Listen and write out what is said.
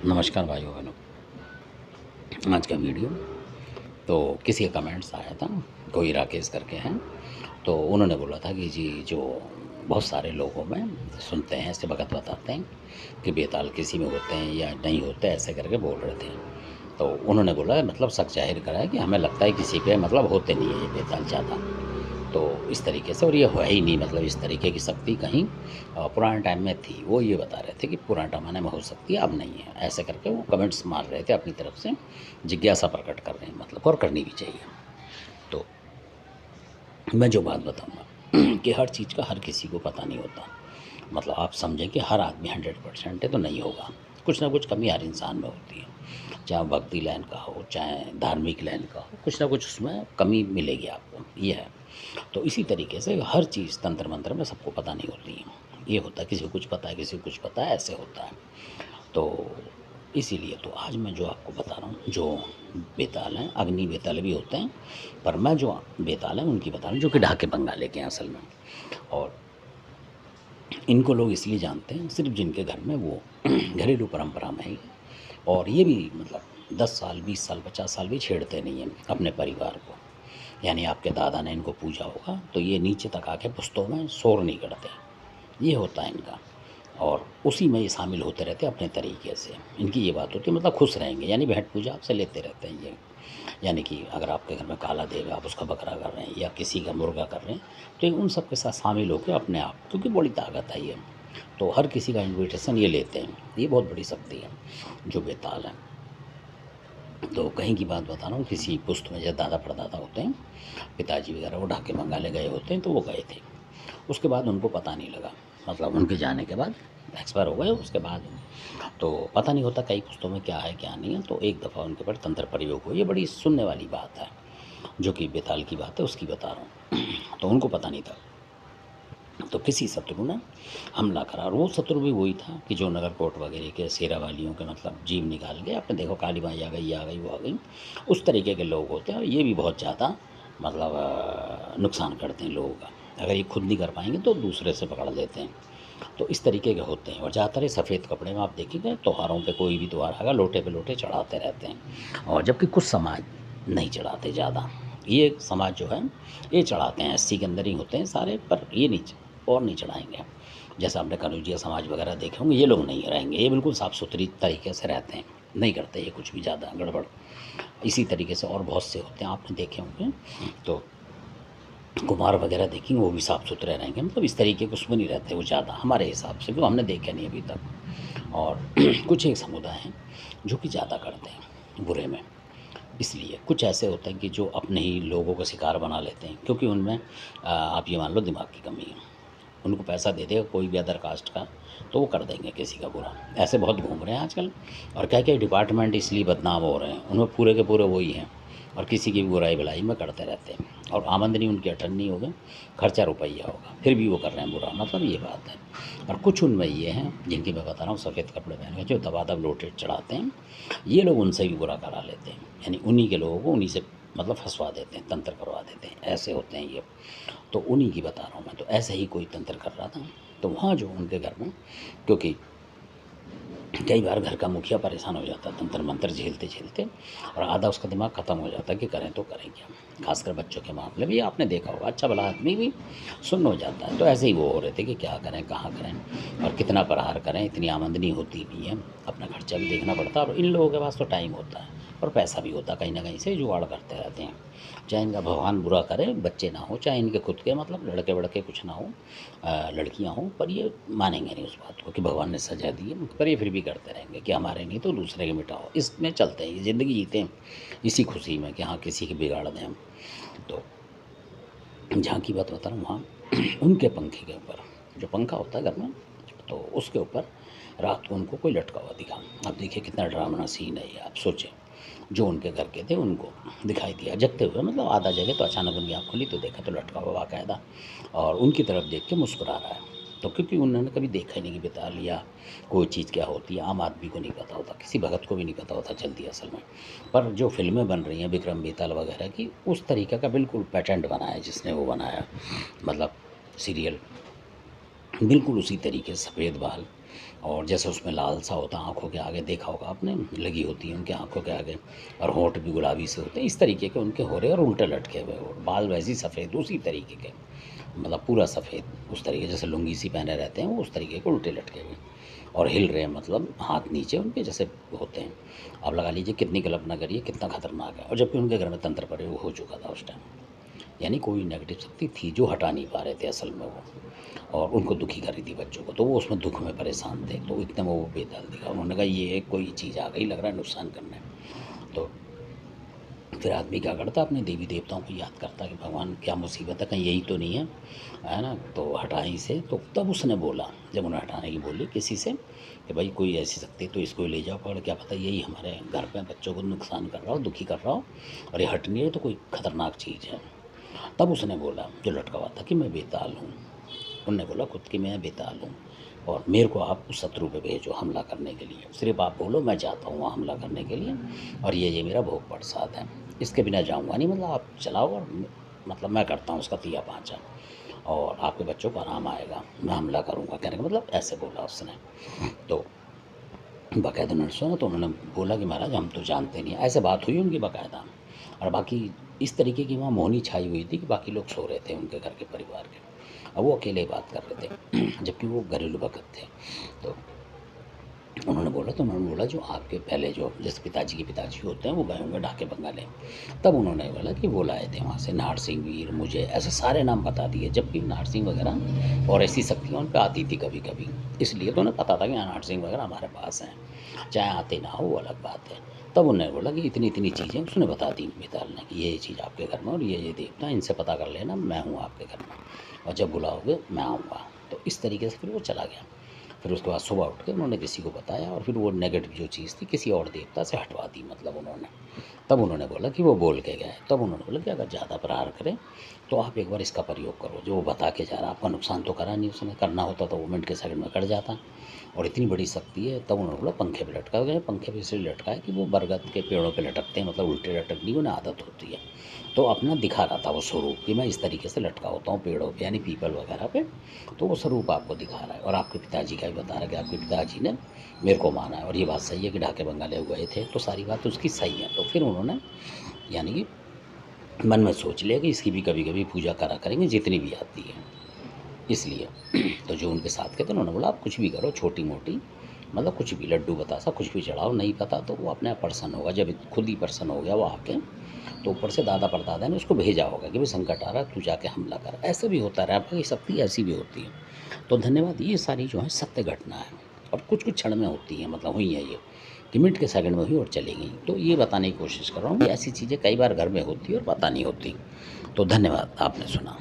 नमस्कार भाइयों बहनों। आज का वीडियो तो किसी का कमेंट्स आया था, कोई राकेश करके हैं। तो उन्होंने बोला था कि जी जो बहुत सारे लोगों में सुनते हैं, ऐसे भगत बताते हैं कि बेताल किसी में होते हैं या नहीं होते, ऐसे करके बोल रहे थे। तो उन्होंने बोला मतलब शक ज़ाहिर करा है कि हमें लगता है किसी पे मतलब होते नहीं है ये बेताल ज़्यादा। तो इस तरीके से, और ये है ही नहीं, मतलब इस तरीके की शक्ति कहीं पुराने टाइम में थी। वो ये बता रहे थे कि पुराने ज़माने में हो सकती है, अब नहीं है। ऐसे करके वो कमेंट्स मार रहे थे अपनी तरफ से, जिज्ञासा प्रकट कर रहे हैं मतलब, और करनी भी चाहिए। तो मैं जो बात बताऊँगा कि हर चीज़ का हर किसी को पता नहीं होता। मतलब आप समझें कि हर आदमी 100% है तो नहीं होगा। कुछ ना कुछ कमी हर इंसान में होती है। चाहे वो भक्ति लाइन का हो, चाहे धार्मिक लाइन का हो, कुछ ना कुछ उसमें कमी मिलेगी आपको, ये है। तो इसी तरीके से हर चीज़ तंत्र मंत्र में सबको पता नहीं होती है। ये होता है किसी को कुछ पता है, किसी को कुछ पता है, ऐसे होता है। तो इसीलिए तो आज मैं जो आपको बता रहा हूँ, जो बेताल हैं, अग्नि बेताल भी होते हैं, पर मैं जो बेताल हैं उनकी बता रहा हूँ, जो कि ढाके बंगाले के हैं असल में। और इनको लोग इसलिए जानते हैं सिर्फ जिनके घर में वो घरेलू परंपरा में ही, और ये भी मतलब 10 साल, 20 साल, 50 साल भी छेड़ते नहीं हैं अपने परिवार को। यानी आपके दादा ने इनको पूजा होगा तो ये नीचे तक आके पुश्तों में शोर नहीं करते, ये होता है इनका। और उसी में ये शामिल होते रहते हैं अपने तरीके से। इनकी ये बात होती है मतलब खुश रहेंगे, यानी भेंट पूजा आपसे लेते रहते हैं ये। यानी कि अगर आपके घर में काला देव है, आप उसका बकरा कर रहे हैं या किसी का मुर्गा कर रहे हैं, तो ये उन सब के साथ शामिल होकर अपने आप, क्योंकि बड़ी ताकत है ये, तो हर किसी का इन्विटेशन ये लेते हैं। ये बहुत बड़ी शक्ति है जो बेताल है। तो कहीं की बात बता रहा हूँ, किसी पुश्त में जैसे दादा परदादा होते हैं, पिताजी वगैरह, वो ढाके बंगाले गए होते हैं, तो वो गए थे। उसके बाद उनको पता नहीं लगा, मतलब उनके जाने के बाद एक्सपायर हो गए उसके बाद, तो पता नहीं होता कई पुश्तों में क्या है क्या नहीं है। तो एक दफ़ा उनके ऊपर तंत्र प्रयोग हुआ, ये बड़ी सुनने वाली बात है, जो कि बेताल की बात है उसकी बता रहा हूँ। तो उनको पता नहीं था, तो किसी शत्रु ने हमला करा, और वो शत्रु भी वही था कि जो नगरकोट वगैरह के शेरा वालियों के मतलब जीव निकाल के, आपने देखो काली माई आ गई, आ गई, वो आ गई, उस तरीके के लोग होते हैं। और ये भी बहुत ज़्यादा मतलब नुकसान करते हैं लोगों का। अगर ये खुद नहीं कर पाएंगे तो दूसरे से पकड़ लेते हैं। तो इस तरीके के होते हैं। और ज़्यादातर ये सफ़ेद कपड़े में आप देखेंगे, त्योहारों पे कोई भी त्यौहार आएगा लोटे पे लोटे चढ़ाते रहते हैं। और जबकि कुछ समाज नहीं चढ़ाते ज़्यादा, ये समाज जो है ये चढ़ाते हैं, 80 के अंदर ही होते हैं सारे, पर ये नहीं और नहीं चढ़ाएंगे। जैसा आपने कनौजिया समाज वगैरह देखे होंगे, ये लोग नहीं रहेंगे, ये बिल्कुल साफ़ सुथरी तरीके से रहते हैं, नहीं करते ये कुछ भी ज़्यादा गड़बड़। इसी तरीके से और बहुत से होते हैं, आपने देखे होंगे। तो कुमार वगैरह देखेंगे, वो भी साफ़ सुथरे रहेंगे, मतलब इस तरीके के उसमें नहीं रहते वो ज़्यादा, हमारे हिसाब से, क्योंकि हमने देखे नहीं अभी तक। और कुछ एक समुदाय हैं जो कि ज़्यादा करते हैं बुरे में। इसलिए कुछ ऐसे होते हैं कि जो अपने ही लोगों को शिकार बना लेते हैं, क्योंकि उनमें आप ये मान लो दिमाग की कमी है। उनको पैसा दे देगा कोई भी अदर कास्ट का, तो वो कर देंगे किसी का बुरा। ऐसे बहुत घूम रहे हैं आजकल। और क्या-क्या डिपार्टमेंट इसलिए बदनाम हो रहे हैं, उनमें पूरे के पूरे वही हैं, और किसी की भी बुराई भलाई में करते रहते हैं। और आमदनी उनकी अटन नहीं होगी, खर्चा रुपया होगा, फिर भी वो कर रहे हैं बुरा, मतलब ये बात है। और कुछ उनमें ये हैं जिनकी मैं बता रहा हूँ, सफ़ेद कपड़े पहन के जो दबादब लोटे चढ़ाते हैं, ये लोग उनसे भी बुरा करा लेते हैं। यानी उन्हीं के लोगों को उन्हीं से मतलब फंसवा देते हैं, तंत्र करवा देते हैं, ऐसे होते हैं ये। तो उन्हीं की बता रहा हूँ मैं। तो ऐसे ही कोई तंत्र कर रहा था, तो वहाँ जो उनके घर में, क्योंकि कई बार घर का मुखिया परेशान हो जाता है तंत्र मंत्र झेलते झेलते, और आधा उसका दिमाग ख़त्म हो जाता है कि करें तो करें क्या। खासकर बच्चों के मामले में ये आपने देखा होगा, अच्छा भला आदमी भी सुन्न हो जाता है। तो ऐसे ही वो हो रहे थे कि क्या करें, कहाँ करें, और कितना प्रहार करें, इतनी आमदनी होती नहीं है, अपना खर्चा भी देखना पड़ता है। और इन लोगों के पास तो टाइम होता है और पैसा भी होता है, कहीं ना कहीं से जुगाड़ करते रहते हैं। चाहे इनका भगवान बुरा करे, बच्चे ना हो, चाहे इनके खुद के मतलब लड़के वड़के कुछ ना हो, लड़कियां हों, पर ये मानेंगे नहीं उस बात को कि भगवान ने सजा दी है, पर ये फिर भी करते रहेंगे कि हमारे नहीं तो दूसरे के मिटाओ। इसमें चलते हैं, ये ज़िंदगी जीते हैं इसी खुशी में कि हाँ किसी की बिगाड़ दें हम। तो जहाँ की बात बता रहा हूँ, वहाँ उनके पंखे के ऊपर, जो पंखा होता है घर में, तो उसके ऊपर रात को उनको कोई लटका हुआ दिखा। अब देखिए कितना डरावना सीन है ये, आप सोचें। जो उनके घर के थे उनको दिखाई दिया जगते हुए, मतलब आधा जगह, तो अचानक उनकी आँख खुली तो देखा तो लटका हुआ बाकायदा, और उनकी तरफ देख के मुस्कुरा रहा है। तो क्योंकि उन्होंने कभी देखा ही नहीं कि बेताल या कोई चीज़ क्या होती है, आम आदमी को नहीं पता होता, किसी भगत को भी नहीं पता होता जल्दी असल में। पर जो फ़िल्में बन रही हैं विक्रम बेताल वगैरह की, उस तरीके का बिल्कुल पैटेंट बना है जिसने वो बनाया, मतलब सीरियल बिल्कुल उसी तरीके से, सफ़ेद बाल, और जैसे उसमें लाल सा होता है आँखों के आगे, देखा होगा आपने, लगी होती है उनके आँखों के आगे, और होंठ भी गुलाबी से होते हैं, इस तरीके के उनके हो रहे और उल्टे लटके हुए हो, बाल वैसे ही सफ़ेद उसी तरीके के, मतलब पूरा सफ़ेद उस तरीके, जैसे लुंगी सी पहने रहते हैं वो उस तरीके के उल्टे लटके हुए, और हिल रहे हैं, मतलब हाथ नीचे उनके जैसे होते हैं। आप लगा लीजिए कितनी कल्पना करिए कितना खतरनाक है, और जबकि उनके घर में तंत्र प्रयोग हो चुका था उस टाइम, यानी कोई नेगेटिव शक्ति थी जो हटा नहीं पा रहे थे असल में वो, और उनको दुखी कर रही थी बच्चों को, तो वो उसमें दुख में परेशान थे, तो इतने में वो बेताल दिखा, उन्होंने कहा ये कोई चीज़ आ गई, लग रहा है नुकसान करने। तो फिर आदमी क्या करता, अपने देवी देवताओं को याद करता कि भगवान क्या मुसीबत है, कहीं यही तो नहीं है ना, तो हटाएं इसे। तो तब उसने बोला, जब उन्हें हटाने की बोली किसी से कि भाई कोई ऐसी शक्ति तो इसको ले जाओ पकड़, क्या पता यही हमारे घर पे बच्चों को नुकसान कर रहा हो, दुखी कर रहा हो, और ये हट नहीं रही तो कोई खतरनाक चीज़ है। तब उसने बोला, जो लटका हुआ था, कि मैं बेताल हूँ। उनने बोला खुद कि मैं बेताल हूँ, और मेरे को आप उस शत्रु पे भेजो हमला करने के लिए, सिर्फ आप बोलो मैं जाता हूँ वहाँ हमला करने के लिए, और ये मेरा भोग प्रसाद है, इसके बिना जाऊँगा नहीं, मतलब आप चलाओ और मतलब मैं करता हूँ उसका तिया पाँचा, और आपके बच्चों को आराम आएगा, मैं हमला करूँगा, कहने का मतलब ऐसे बोला उसने। तो बाकायदा उन्होंने सुना, तो उन्होंने बोला कि महाराज हम तो जानते नहीं, ऐसे बात हुई उनकी बाकायदा। और बाकी इस तरीके की वहाँ मौनी छाई हुई थी कि बाकी लोग सो रहे थे उनके घर के परिवार के, अब वो अकेले ही बात कर रहे थे जबकि वो घरेलू भगत थे। तो उन्होंने बोला, तो उन्होंने बोला जो आपके पहले जो जैसे पिताजी के पिताजी होते हैं वो गए होंगे ढाके बंगाले, तब उन्होंने बोला कि वो लाए थे वहाँ से नाहर सिंह वीर, मुझे ऐसे सारे नाम बता दिए, जबकि नाहर सिंह वगैरह और ऐसी शक्तियाँ उन पर आती थी कभी कभी, इसलिए तो उन्हें पता था कि नाहर सिंह वगैरह हमारे पास हैं, चाहे आते ना हो वो अलग बात है। तब उन्होंने बोला कि इतनी इतनी चीज़ें उसने बता दी बेताल ने कि ये चीज़ आपके घर में, और ये देवता, इनसे पता कर लेना मैं हूँ आपके घर में, और जब बुलाओगे मैं आऊँगा। तो इस तरीके से फिर वो चला गया। फिर उसके बाद सुबह उठ के उन्होंने किसी को बताया, और फिर वो नेगेटिव जो चीज़ थी किसी और देवता से हटवा दी, मतलब उन्होंने। तब उन्होंने बोला कि वो बोल के गए, तब उन्होंने बोला कि अगर ज़्यादा प्रहार करें तो आप एक बार इसका प्रयोग करो, जो वो बता के जा रहा, आपका नुकसान तो करा नहीं उसने, करना होता तो वो मिनट के सेकंड में कट जाता, और इतनी बड़ी शक्ति है। तब उन्होंने बोला पंखे पे लटका गए, पंखे पे इसलिए लटकाए कि वो बरगद के पेड़ों पे लटकते हैं, मतलब उल्टे लटकने की उन्हें आदत होती है, तो अपना दिखा रहा था वो स्वरूप कि मैं इस तरीके से लटका होता हूँ पेड़ों पे, यानी पीपल वगैरह पे, तो वो स्वरूप आपको दिखा रहा है। और आपके पिताजी का भी बता रहा है कि आपके पिताजी ने मेरे को माना है, और ये बात सही है कि ढाके बंगाले गए थे, तो सारी बात उसकी सही है। तो फिर उन्होंने यानी कि मन में सोच लिया कि इसकी भी कभी कभी पूजा करा करेंगे जितनी भी आती है, इसलिए तो जो उनके साथ के थे उन्होंने बोला आप कुछ भी करो, छोटी मोटी, मतलब कुछ भी, लड्डू बतासा कुछ भी चढ़ाओ, नहीं पता तो वो अपने आप प्रसन्न होगा। जब खुद ही प्रसन्न हो गया वो आके, तो ऊपर से दादा परदादा ने उसको भेजा होगा कि भाई संकट आ रहा है तू जाके हमला कर, ऐसे भी होता रहा, आपकी शक्ति ऐसी भी होती है। तो धन्यवाद, ये सारी जो है सत्य घटना है, और कुछ कुछ क्षण में होती है, मतलब हुई है ये कि मिनट के सेकंड में हुई और चली गई। तो ये बताने की कोशिश कर रहा हूँ कि ऐसी चीज़ें कई बार घर में होती है और पता नहीं होती। तो धन्यवाद, आपने सुना।